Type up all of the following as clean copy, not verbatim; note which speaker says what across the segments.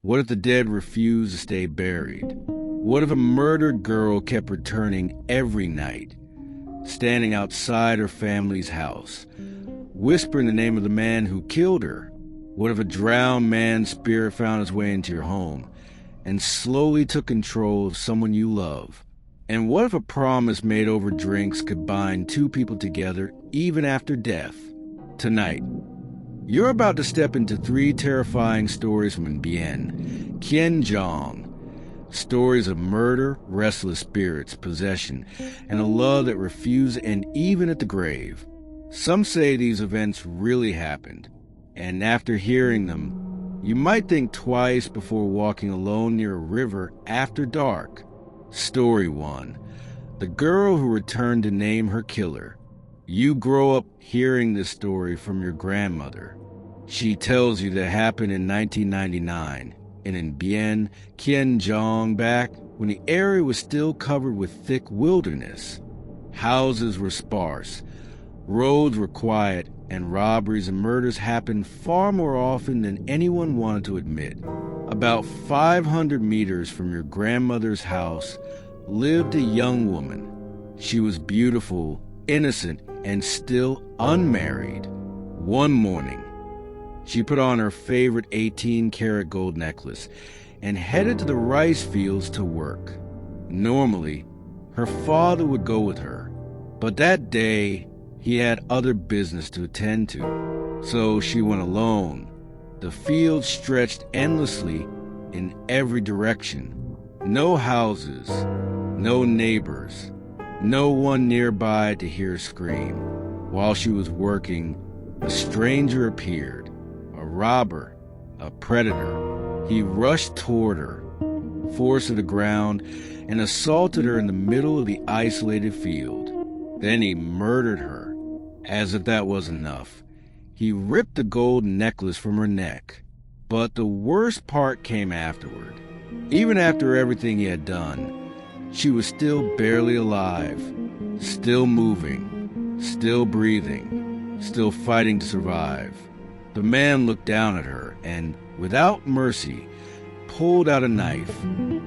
Speaker 1: What if the dead refused to stay buried? What if a murdered girl kept returning every night, standing outside her family's house, whispering the name of the man who killed her? What if a drowned man's spirit found its way into your home and slowly took control of someone you love? And what if a promise made over drinks could bind two people together even after death? Tonight, you're about to step into three terrifying stories from An Biên, Kiên Giang. Stories of murder, restless spirits, possession, and a love that refused to end even at the grave. Some say these events really happened, and after hearing them, you might think twice before walking alone near a river after dark. Story 1. The girl who returned to name her killer. You grow up hearing this story from your grandmother. She tells you that it happened in 1999 in An Biên, Kiên Giang, back when the area was still covered with thick wilderness. Houses were sparse, roads were quiet, and robberies and murders happened far more often than anyone wanted to admit. About 500 meters from your grandmother's house lived a young woman. She was beautiful, innocent, and still unmarried. One morning, she put on her favorite 18-karat gold necklace and headed to the rice fields to work. Normally, her father would go with her, but that day he had other business to attend to, so she went alone. The fields stretched endlessly in every direction. No houses, no neighbors, no one nearby to hear her scream. While she was working, a stranger appeared. A robber, a predator. He rushed toward her, forced her to the ground, and assaulted her in the middle of the isolated field. Then he murdered her. As if that wasn't enough, he ripped the gold necklace from her neck. But the worst part came afterward. Even after everything he had done, she was still barely alive, still moving, still breathing, still fighting to survive. The man looked down at her and, without mercy, pulled out a knife.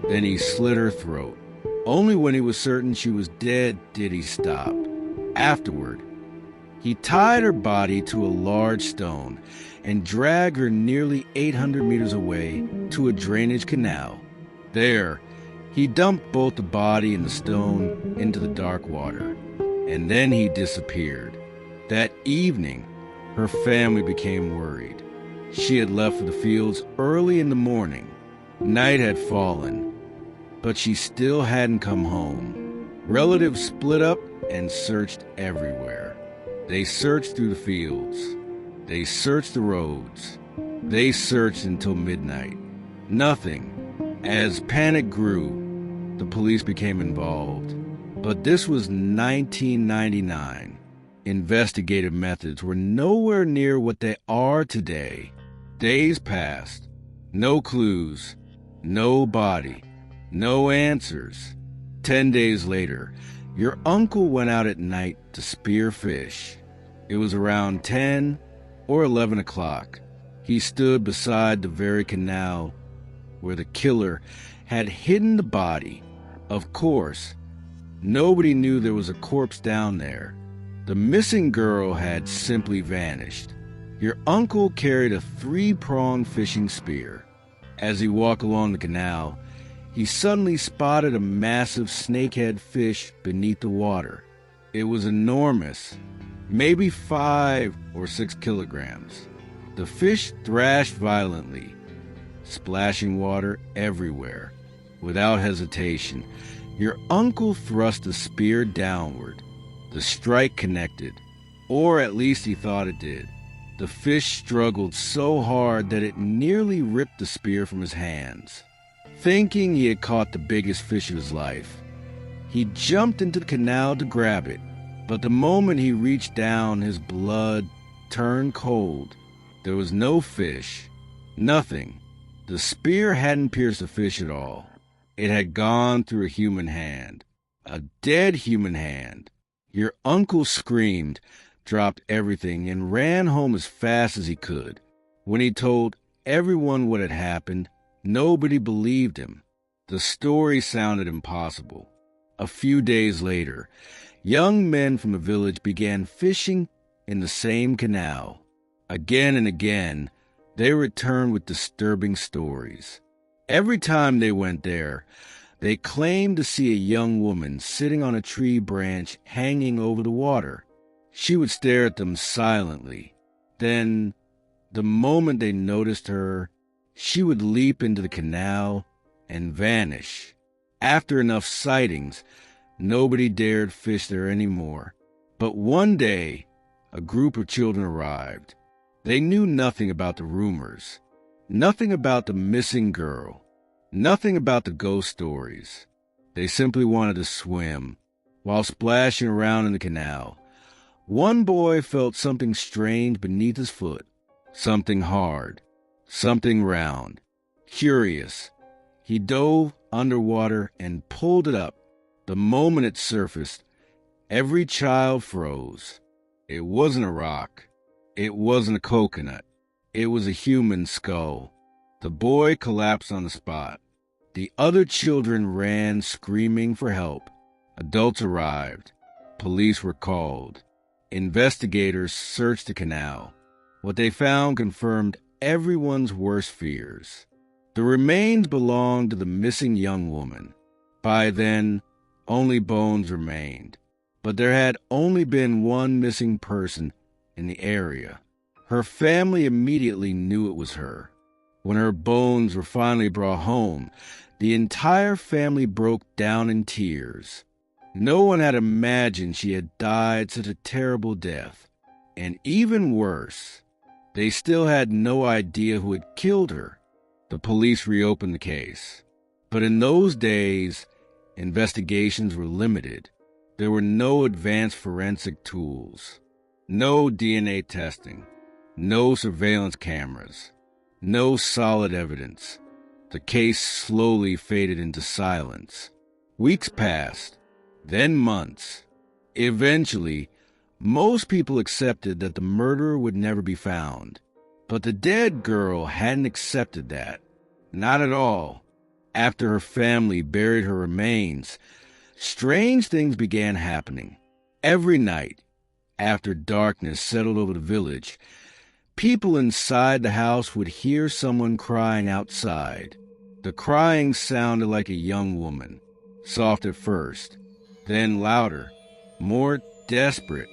Speaker 1: Then he slit her throat. Only when he was certain she was dead did he stop. Afterward, he tied her body to a large stone and dragged her nearly 800 meters away to a drainage canal. There, he dumped both the body and the stone into the dark water, and then he disappeared. That evening, her family became worried. She had left for the fields early in the morning. Night had fallen, but she still hadn't come home. Relatives split up and searched everywhere. They searched through the fields. They searched the roads. They searched until midnight. Nothing. As panic grew, the police became involved. But this was 1999. Investigative methods were nowhere near what they are today. Days passed. No clues. No body. No answers. 10 days later, your uncle went out at night to spear fish. It was around 10 or 11 o'clock. He stood beside the very canal where the killer had hidden the body. Of course, nobody knew there was a corpse down there. The missing girl had simply vanished. Your uncle carried a 3-pronged fishing spear. As he walked along the canal, he suddenly spotted a massive snakehead fish beneath the water. It was enormous, maybe 5 or 6 kilograms. The fish thrashed violently, splashing water everywhere. Without hesitation, your uncle thrust the spear downward. The strike connected, or at least he thought it did. The fish struggled so hard that it nearly ripped the spear from his hands. Thinking he had caught the biggest fish of his life, he jumped into the canal to grab it, but the moment he reached down, his blood turned cold. There was no fish, nothing. The spear hadn't pierced the fish at all. It had gone through a human hand, a dead human hand. Your uncle screamed, dropped everything, and ran home as fast as he could. When he told everyone what had happened, Nobody believed him. The story sounded impossible. A few days later, young men from the village began fishing in the same canal. Again and again, they returned with disturbing stories. Every time they went there, they claimed to see a young woman sitting on a tree branch hanging over the water. She would stare at them silently. Then, the moment they noticed her, she would leap into the canal and vanish. After enough sightings, nobody dared fish there anymore. But one day, a group of children arrived. They knew nothing about the rumors, nothing about the missing girl, nothing about the ghost stories. They simply wanted to swim. While splashing around in the canal, one boy felt something strange beneath his foot, something hard, something round. Curious, he dove underwater and pulled it up. The moment it surfaced, every child froze. It wasn't a rock. It wasn't a coconut. It was a human skull. The boy collapsed on the spot. The other children ran, screaming for help. Adults arrived. Police were called. Investigators searched the canal. What they found confirmed everyone's worst fears. The remains belonged to the missing young woman. By then, only bones remained. But there had only been one missing person in the area. Her family immediately knew it was her. When her bones were finally brought home, the entire family broke down in tears. No one had imagined she had died such a terrible death. And even worse, they still had no idea who had killed her. The police reopened the case. But in those days, investigations were limited. There were no advanced forensic tools, no DNA testing, no surveillance cameras, no solid evidence. The case slowly faded into silence. Weeks passed, then months. Eventually, most people accepted that the murderer would never be found. But the dead girl hadn't accepted that. Not at all. After her family buried her remains, strange things began happening. Every night, after darkness settled over the village, people inside the house would hear someone crying outside. The crying sounded like a young woman, soft at first, then louder, more desperate.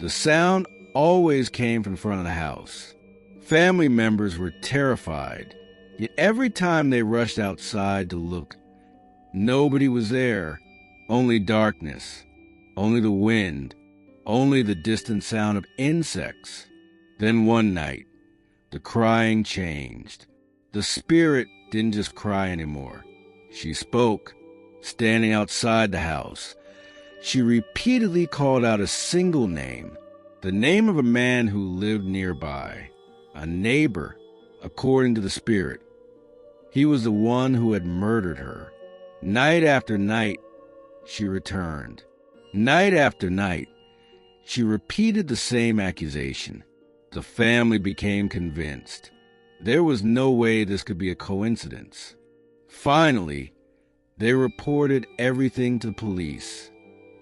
Speaker 1: The sound always came from the front of the house. Family members were terrified, yet every time they rushed outside to look, nobody was there. Only darkness, only the wind, only the distant sound of insects. Then one night, the crying changed. The spirit didn't just cry anymore. She spoke, standing outside the house. She repeatedly called out a single name, the name of a man who lived nearby, a neighbor, according to the spirit. He was the one who had murdered her. Night after night, she returned. Night after night, she repeated the same accusation. The family became convinced. There was no way this could be a coincidence. Finally, they reported everything to the police.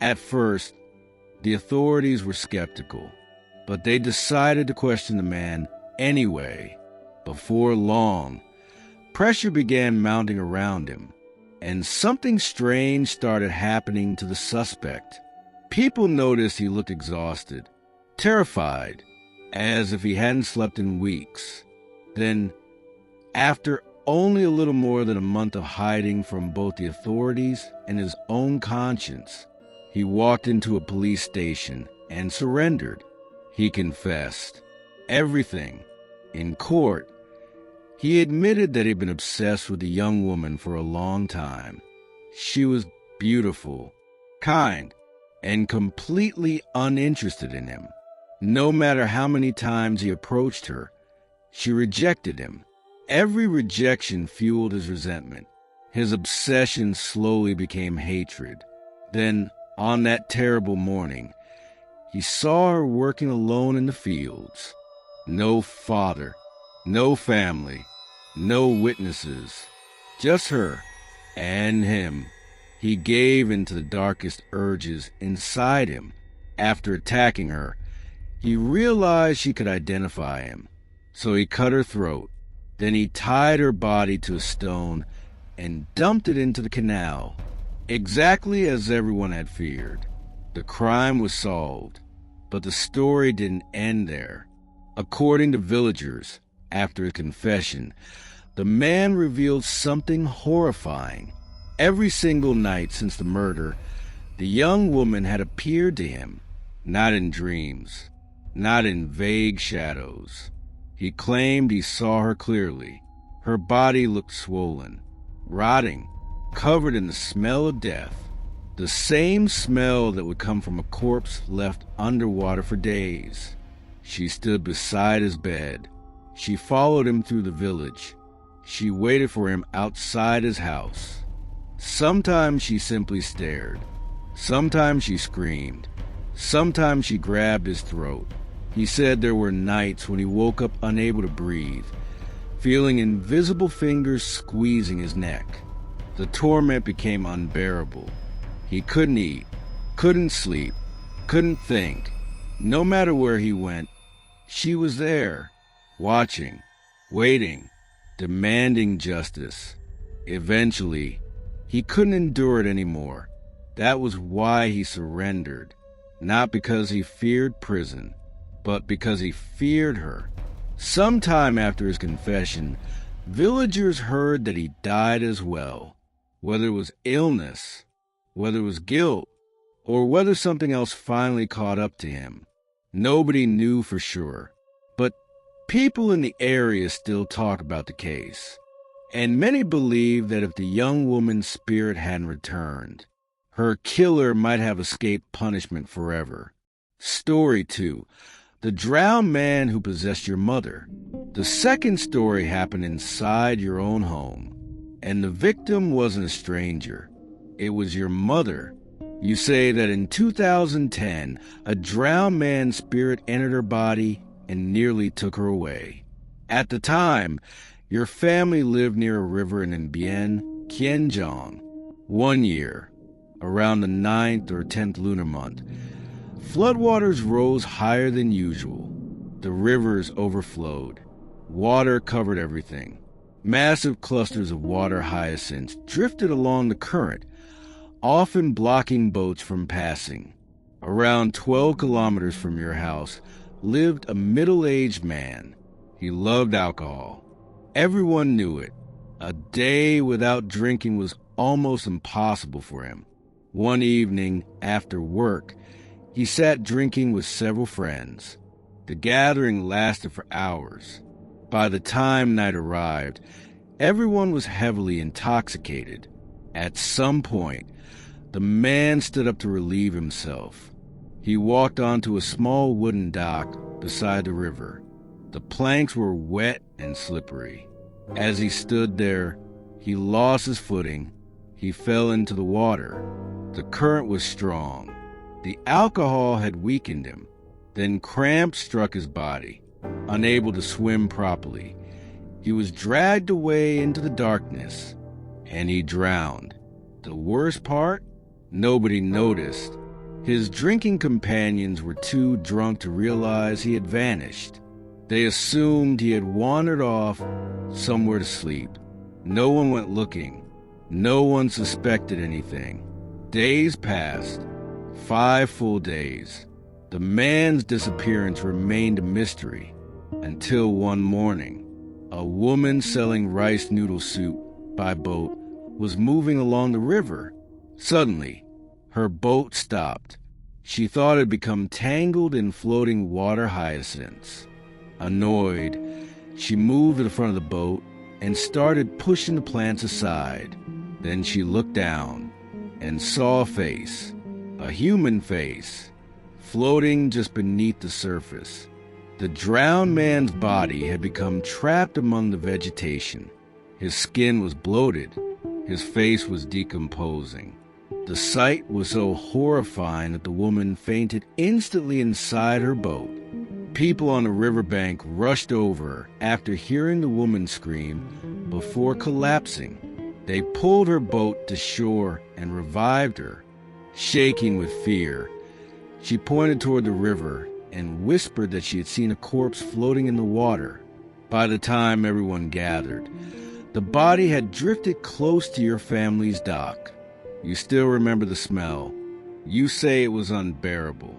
Speaker 1: At first, the authorities were skeptical, but they decided to question the man anyway. Before long, pressure began mounting around him, and something strange started happening to the suspect. People noticed he looked exhausted, terrified, as if he hadn't slept in weeks. Then, after only a little more than a month of hiding from both the authorities and his own conscience, he walked into a police station and surrendered. He confessed everything. In court, he admitted that he'd been obsessed with the young woman for a long time. She was beautiful, kind, and completely uninterested in him. No matter how many times he approached her, she rejected him. Every rejection fueled his resentment. His obsession slowly became hatred. Then, on that terrible morning, he saw her working alone in the fields. No father, no family, no witnesses. Just her and him. He gave into the darkest urges inside him. After attacking her, he realized she could identify him. So he cut her throat. Then he tied her body to a stone and dumped it into the canal. Exactly as everyone had feared. The crime was solved. But the story didn't end there. According to villagers, after his confession, the man revealed something horrifying. Every single night since the murder, the young woman had appeared to him, not in dreams, not in vague shadows. He claimed he saw her clearly. Her body looked swollen, rotting, covered in the smell of death. The same smell that would come from a corpse left underwater for days. She stood beside his bed. She followed him through the village. She waited for him outside his house. Sometimes she simply stared. Sometimes she screamed. Sometimes she grabbed his throat. He said there were nights when he woke up unable to breathe, feeling invisible fingers squeezing his neck. The torment became unbearable. He couldn't eat, couldn't sleep, couldn't think. No matter where he went, she was there, watching, waiting, demanding justice. Eventually, he couldn't endure it anymore. That was why he surrendered, not because he feared prison, but because he feared her. Sometime after his confession, villagers heard that he died as well, whether it was illness, whether it was guilt, or whether something else finally caught up to him. Nobody knew for sure, but people in the area still talk about the case. And many believe that if the young woman's spirit hadn't returned, her killer might have escaped punishment forever. Story 2. The drowned man who possessed your mother. The second story happened inside your own home, and the victim wasn't a stranger. It was your mother. You say that in 2010, a drowned man's spirit entered her body and nearly took her away. At the time, your family lived near a river in An Biên, Kiên Giang. One year, around the 9th or 10th lunar month, floodwaters rose higher than usual. The rivers overflowed. Water covered everything. Massive clusters of water hyacinths drifted along the current, often blocking boats from passing. Around 12 kilometers from your house lived a middle-aged man. He loved alcohol. Everyone knew it. A day without drinking was almost impossible for him. One evening, after work, he sat drinking with several friends. The gathering lasted for hours. By the time night arrived, everyone was heavily intoxicated. At some point, the man stood up to relieve himself. He walked onto a small wooden dock beside the river. The planks were wet and slippery. As he stood there, he lost his footing. He fell into the water. The current was strong. The alcohol had weakened him. Then cramps struck his body. Unable to swim properly, he was dragged away into the darkness, and he drowned. The worst part? Nobody noticed. His drinking companions were too drunk to realize he had vanished. They assumed he had wandered off somewhere to sleep. No one went looking. No one suspected anything. Days passed. 5 full days. The man's disappearance remained a mystery until one morning. A woman selling rice noodle soup by boat was moving along the river. Suddenly, her boat stopped. She thought it had become tangled in floating water hyacinths. Annoyed, she moved to the front of the boat and started pushing the plants aside. Then she looked down and saw a face, a human face, floating just beneath the surface. The drowned man's body had become trapped among the vegetation. His skin was bloated. His face was decomposing. The sight was so horrifying that the woman fainted instantly inside her boat. People on the riverbank rushed over her after hearing the woman scream before collapsing. They pulled her boat to shore and revived her. Shaking with fear, she pointed toward the river and whispered that she had seen a corpse floating in the water. By the time everyone gathered, the body had drifted close to your family's dock. You still remember the smell. You say it was unbearable.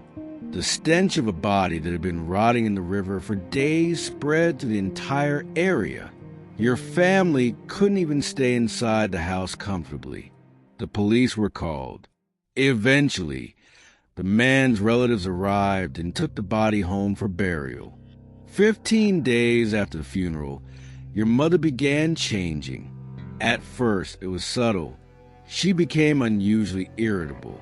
Speaker 1: The stench of a body that had been rotting in the river for days spread to the entire area. Your family couldn't even stay inside the house comfortably. The police were called. Eventually, the man's relatives arrived and took the body home for burial. 15 days after the funeral, your mother began changing. At first, it was subtle. She became unusually irritable,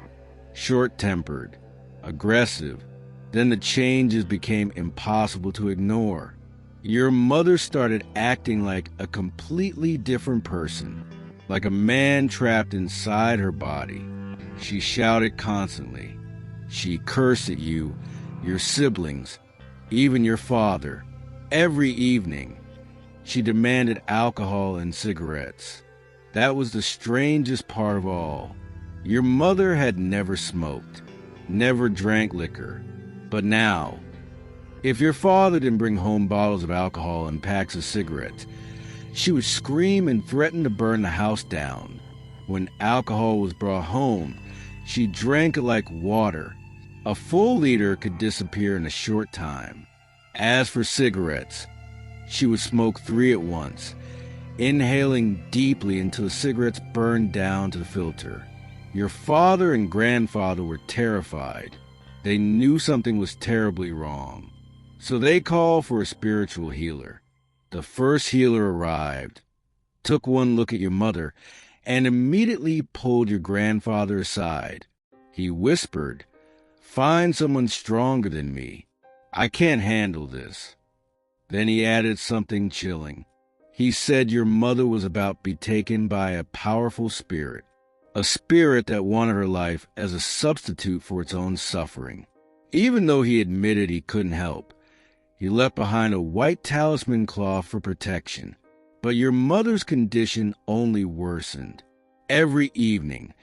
Speaker 1: short-tempered, aggressive. Then the changes became impossible to ignore. Your mother started acting like a completely different person, like a man trapped inside her body. She shouted constantly. She cursed at you, your siblings, even your father. Every evening, she demanded alcohol and cigarettes. That was the strangest part of all. Your mother had never smoked, never drank liquor. But now, if your father didn't bring home bottles of alcohol and packs of cigarettes, she would scream and threaten to burn the house down. When alcohol was brought home, she drank it like water. A full liter could disappear in a short time. As for cigarettes, she would smoke 3 at once, inhaling deeply until the cigarettes burned down to the filter. Your father and grandfather were terrified. They knew something was terribly wrong. So they called for a spiritual healer. The first healer arrived, took one look at your mother, and immediately pulled your grandfather aside. He whispered, "Find someone stronger than me. I can't handle this." Then he added something chilling. He said your mother was about to be taken by a powerful spirit, a spirit that wanted her life as a substitute for its own suffering. Even though he admitted he couldn't help, he left behind a white talisman cloth for protection. But your mother's condition only worsened. Every evening,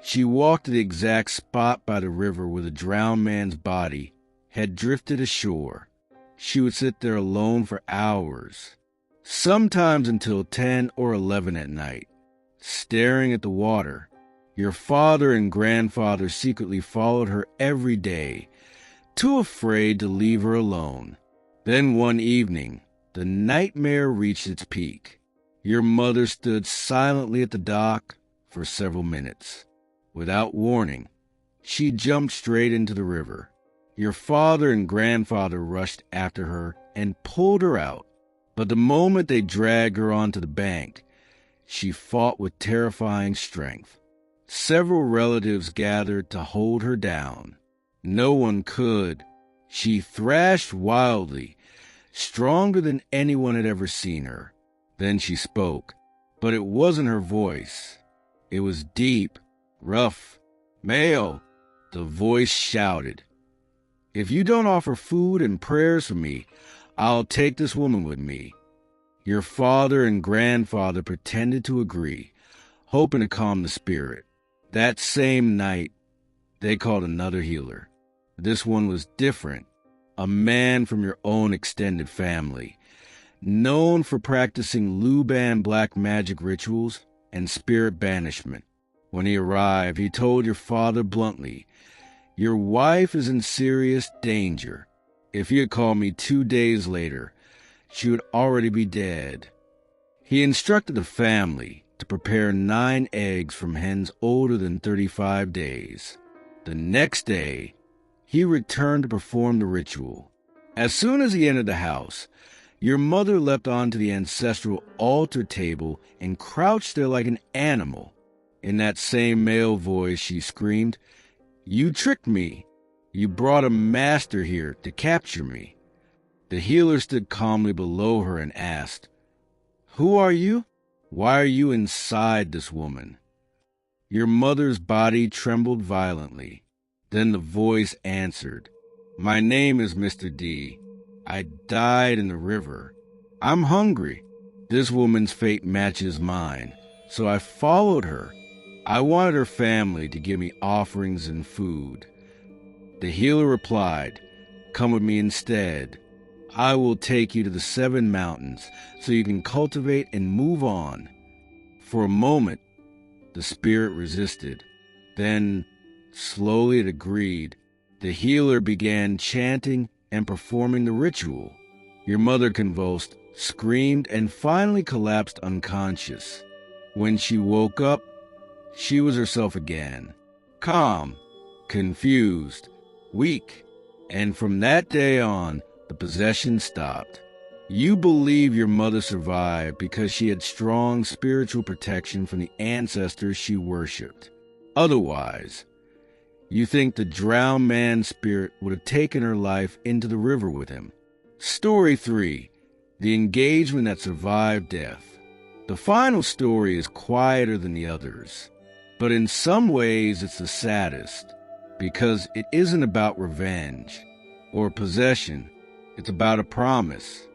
Speaker 1: she walked to the exact spot by the river where the drowned man's body had drifted ashore. She would sit there alone for hours, sometimes until 10 or 11 at night, staring at the water. Your father and grandfather secretly followed her every day, too afraid to leave her alone. Then one evening, the nightmare reached its peak. Your mother stood silently at the dock for several minutes. Without warning, she jumped straight into the river. Your father and grandfather rushed after her and pulled her out. But the moment they dragged her onto the bank, she fought with terrifying strength. Several relatives gathered to hold her down. No one could. She thrashed wildly, stronger than anyone had ever seen her. Then she spoke, but it wasn't her voice. It was deep, rough, male. The voice shouted, "If you don't offer food and prayers for me, I'll take this woman with me." Your father and grandfather pretended to agree, hoping to calm the spirit. That same night, they called another healer. This one was different, a man from your own extended family, known for practicing Luban black magic rituals and spirit banishment. When he arrived, he told your father bluntly, "Your wife is in serious danger. If he had called me 2 days later, she would already be dead." He instructed the family to prepare 9 eggs from hens older than 35 days. The next day, he returned to perform the ritual. As soon as he entered the house, your mother leapt onto the ancestral altar table and crouched there like an animal. In that same male voice, she screamed, "You tricked me. You brought a master here to capture me." The healer stood calmly below her and asked, "Who are you? Why are you inside this woman?" Your mother's body trembled violently. Then the voice answered, "My name is Mr. D. I died in the river. I'm hungry. This woman's fate matches mine. So I followed her. I wanted her family to give me offerings and food. The healer replied, "Come with me instead. I will take you to the 7 mountains so you can cultivate and move on." For a moment, the spirit resisted. Then, slowly it agreed. The healer began chanting and performing the ritual. Your mother convulsed, screamed, and finally collapsed unconscious. When she woke up, she was herself again, calm, confused, weak, and from that day on, the possession stopped. You believe your mother survived because she had strong spiritual protection from the ancestors she worshipped. Otherwise, you think the drowned man's spirit would have taken her life into the river with him. Story 3. The engagement that survived death. The final story is quieter than the others, but in some ways it's the saddest, because it isn't about revenge or possession. It's about a promise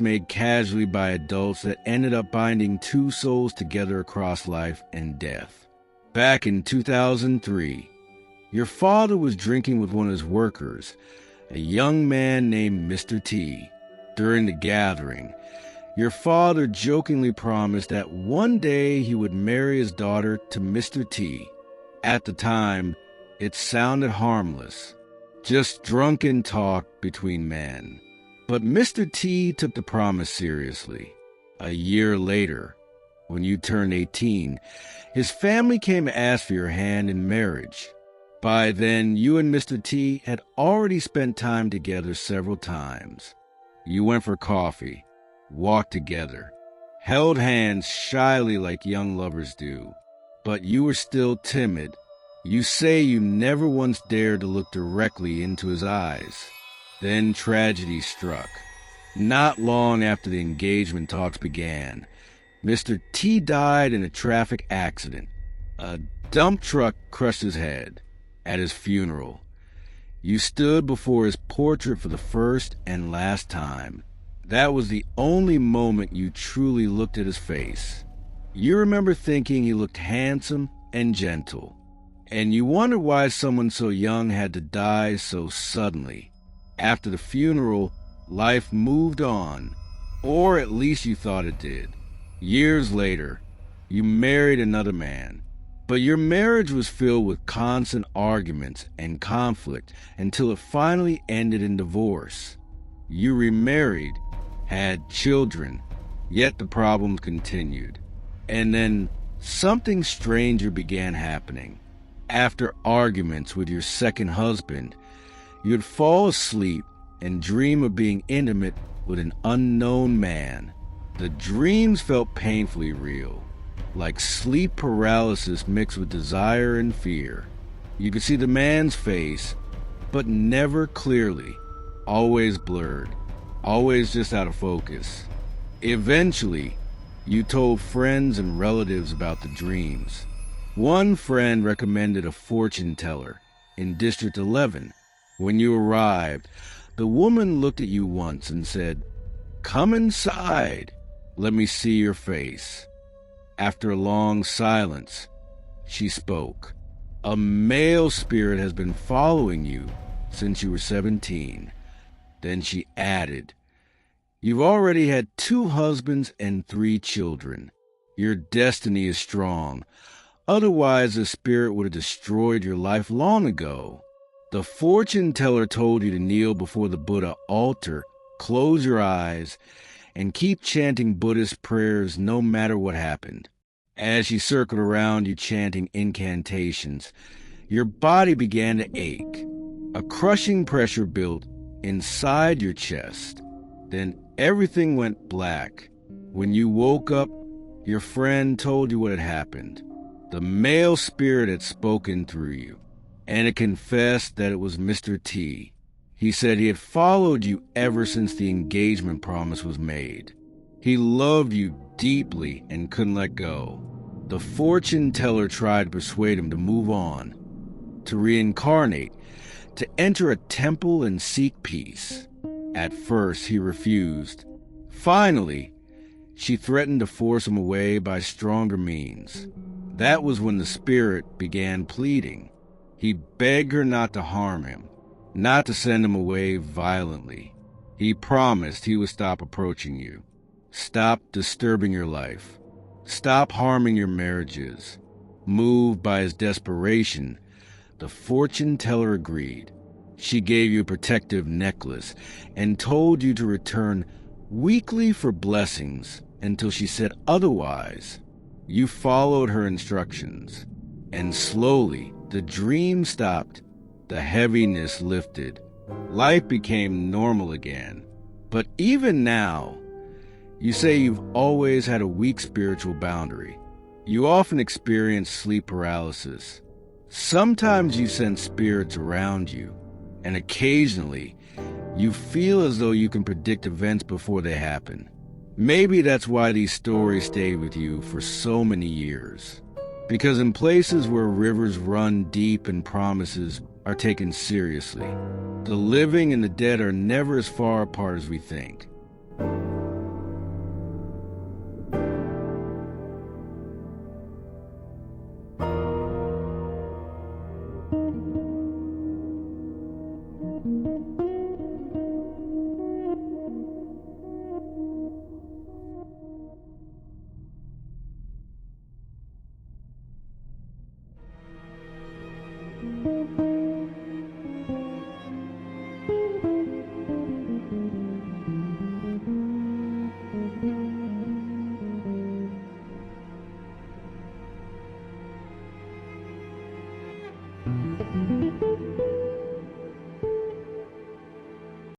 Speaker 1: made casually by adults that ended up binding 2 souls together across life and death. Back in 2003, your father was drinking with one of his workers, a young man named Mr. T. During the gathering, your father jokingly promised that one day he would marry his daughter to Mr. T. At the time, it sounded harmless, just drunken talk between men. But Mr. T took the promise seriously. A year later, when you turned 18, his family came to ask for your hand in marriage. By then, you and Mr. T had already spent time together several times. You went for coffee, walked together, held hands shyly like young lovers do. But you were still timid. You say you never once dared to look directly into his eyes. Then tragedy struck. Not long after the engagement talks began, Mr. T died in a traffic accident. A dump truck crushed his head. At his funeral, you stood before his portrait for the first and last time. That was the only moment you truly looked at his face. You remember thinking he looked handsome and gentle, and you wondered why someone so young had to die so suddenly. After the funeral, life moved on, or at least you thought it did. Years later, you married another man, but your marriage was filled with constant arguments and conflict until it finally ended in divorce. You remarried, had children, yet the problems continued. And then something stranger began happening. After arguments with your second husband, you'd fall asleep and dream of being intimate with an unknown man. The dreams felt painfully real, like sleep paralysis mixed with desire and fear. You could see the man's face, but never clearly, always blurred, always just out of focus. Eventually, you told friends and relatives about the dreams. One friend recommended a fortune teller in District 11. When you arrived, the woman looked at you once and said, "Come inside. Let me see your face." After a long silence, she spoke. "A male spirit has been following you since you were 17. Then she added, "You've already had 2 husbands and 3 children. Your destiny is strong. Otherwise, the spirit would have destroyed your life long ago." The fortune teller told you to kneel before the Buddha altar, close your eyes, and keep chanting Buddhist prayers no matter what happened. As she circled around you chanting incantations, your body began to ache. A crushing pressure built inside your chest. Then everything went black. When you woke up, your friend told you what had happened. The male spirit had spoken through you, and it confessed that it was Mr. T. He said he had followed you ever since the engagement promise was made. He loved you deeply and couldn't let go. The fortune teller tried to persuade him to move on, to reincarnate, to enter a temple and seek peace. At first, he refused. Finally, She threatened to force him away by stronger means. That was when the spirit began pleading. He begged her not to harm him, not to send him away violently. He promised he would stop approaching you, stop disturbing your life, stop harming your marriages. Moved by his desperation, the fortune teller agreed. She gave you a protective necklace and told you to return weekly for blessings until she said otherwise. You followed her instructions, and slowly the dream stopped, the heaviness lifted. Life became normal again. But even now, you say you've always had a weak spiritual boundary. You often experience sleep paralysis. Sometimes you sense spirits around you, and occasionally you feel as though you can predict events before they happen. Maybe that's why these stories stayed with you for so many years. Because in places where rivers run deep and promises are taken seriously, the living and the dead are never as far apart as we think.